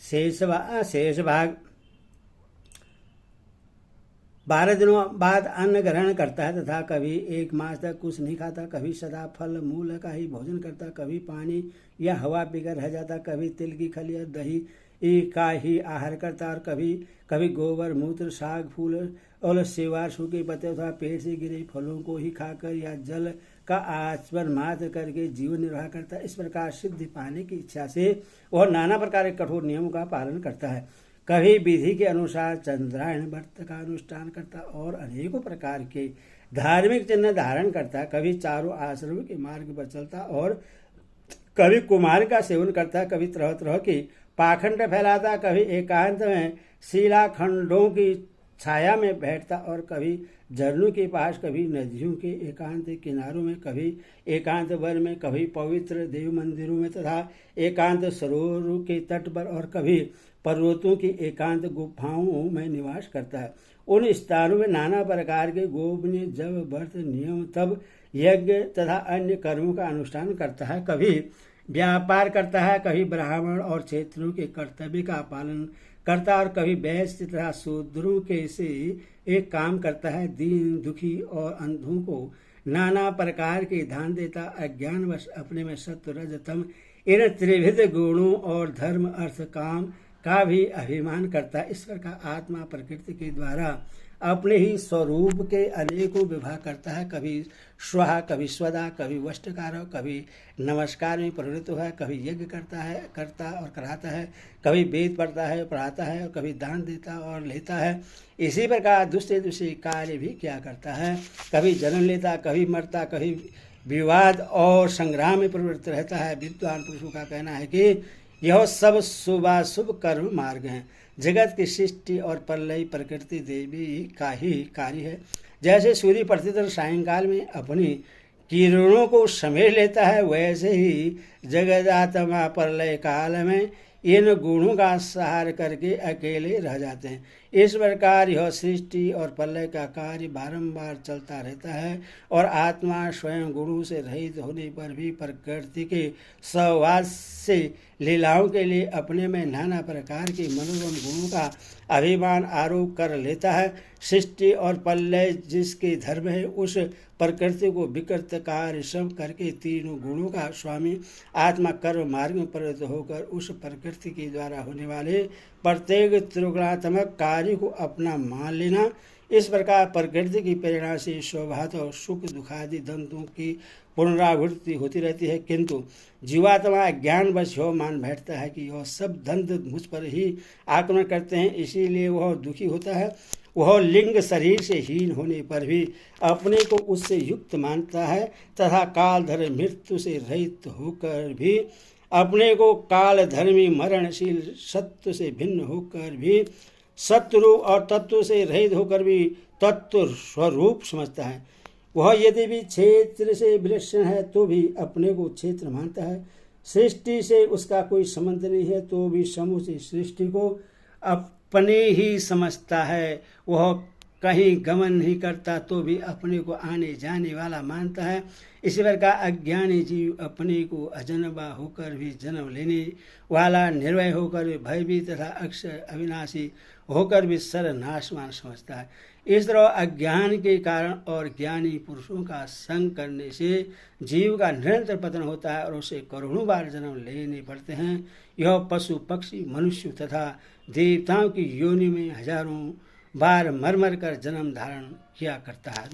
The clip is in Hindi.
शेष भाग 12 दिनों बाद अन्न ग्रहण करता है तथा कभी 1 मास तक कुछ नहीं खाता, कभी सदा फल मूल का ही भोजन करता, कभी पानी या हवा पीकर रह जाता, कभी तिल की खली और दही का ही आहार करता और कभी कभी गोबर मूत्र साग फूल और सेवार सूखे पत्ते अथवा पेड़ से गिरे फलों को ही खाकर या जल का आचमन मात्र करके जीवन निर्वाह करता है। इस प्रकार सिद्धि पाने की इच्छा से वह नाना प्रकार के कठोर नियमों का पालन करता है। कभी विधि के अनुसार चंद्रायण व्रत का अनुष्ठान करता और अनेकों प्रकार के धार्मिक चिन्ह धारण करता, कभी चारों आश्रमों के मार्ग पर चलता और कभी कुमार का सेवन करता, कभी तरह तरह की पाखंड फैलाता, कभी एकांत में शिलाखंडों की छाया में बैठता और कभी झरनों के पास, कभी नदियों के एकांत किनारों में, कभी एकांत वन में, कभी पवित्र देव मंदिरों में तथा एकांत सरोवरों के तट पर और कभी पर्वतों की एकांत गुफाओं में निवास करता है। उन स्थानों में नाना प्रकार के गोपनीय जब व्रत नियम तब यज्ञ तथा अन्य कर्मों का अनुष्ठान करता है, कभी व्यापार करता है, कभी ब्राह्मण और क्षेत्रों के कर्तव्य का पालन करता और कभी वैश्य तथा शूद्रों के से एक काम करता है। दीन दुखी और अंधों को नाना प्रकार के दान देता, अज्ञानवश अपने में सत्व रज तम इन त्रिविध गुणों और धर्म अर्थ काम का भी अभिमान करता है। इस प्रकार आत्मा प्रकृति के द्वारा अपने ही स्वरूप के अनेकों विभाग करता है, कभी स्वाहा, कभी स्वदा, कभी वस्त्रकार, कभी नमस्कार में प्रवृत्त है, कभी यज्ञ करता और कराता है, कभी वेद पढ़ता है पढ़ाता है और कभी दान देता और लेता है। इसी प्रकार दूसरे दूसरे कार्य भी क्या करता है, कभी जन्म लेता, कभी मरता, कभी विवाद और संग्राम में प्रवृत्त रहता है। विद्वान पुरुषों का कहना है कि यह सब शुभाशुभ कर्म मार्ग हैं। जगत की सृष्टि और प्रलय प्रकृति देवी का ही कार्य है। जैसे सूर्य प्रतिदिन सायंकाल में अपनी किरणों को समेट लेता है, वैसे ही जगदात्मा प्रलय काल में इन गुणों का सहार करके अकेले रह जाते हैं। इस प्रकार यह सृष्टि और प्रलय का कार्य बारंबार चलता रहता है और आत्मा स्वयं गुणों से रहित होने पर भी प्रकृति के सहवास से लीलाओं के लिए अपने में नाना प्रकार के मनोरम गुणों का अभिमान आरोप कर लेता है। सृष्टि और प्रलय जिसके धर्म है, उस प्रकृति को विकृत कार्य सब करके तीनों गुणों का स्वामी आत्मा कर्म मार्ग में प्रवृत्त होकर उस प्रकृति के द्वारा होने वाले प्रत्येक त्रिगुणात्मक कार्य को अपना मान लेना। इस प्रकार प्रकृति की प्रेरणा से स्वभाव और सुख दुखादि द्वंद्वों की पुनरावृत्ति होती रहती है, किंतु जीवात्मा ज्ञानवश हो मान बैठता है कि यह सब द्वंद्व मुझ पर ही आक्रमण करते हैं, इसीलिए वह दुखी होता है। वह लिंग शरीर से हीन होने पर भी अपने को उससे युक्त मानता है तथा कालधर्म मृत्यु से रहित होकर भी अपने को कालधर्मी मरणशील सत्व से भिन्न होकर भी सत्वरूप और तत्व से रहित होकर भी तत्व स्वरूप समझता है। वह यदि भी क्षेत्र से विलक्षण है तो भी अपने को क्षेत्र मानता है। सृष्टि से उसका कोई संबंध नहीं है तो भी समूह से सृष्टि को अपने ही समझता है। वह कहीं गमन नहीं करता तो भी अपने को आने जाने वाला मानता है। इसी प्रकार अज्ञानी जीव अपने को अजन्मा होकर भी जन्म लेने वाला, निर्भय होकर भी भयभीत तथा अक्षर अविनाशी होकर भी सर्वनाशवान समझता है। इस तरह अज्ञान के कारण और ज्ञानी पुरुषों का संग करने से जीव का निरंतर पतन होता है और उसे करोड़ों बार जन्म लेने पड़ते हैं। यह पशु पक्षी मनुष्य तथा देवताओं की योनि में हजारों बार मर मर कर जन्म धारण किया करता है।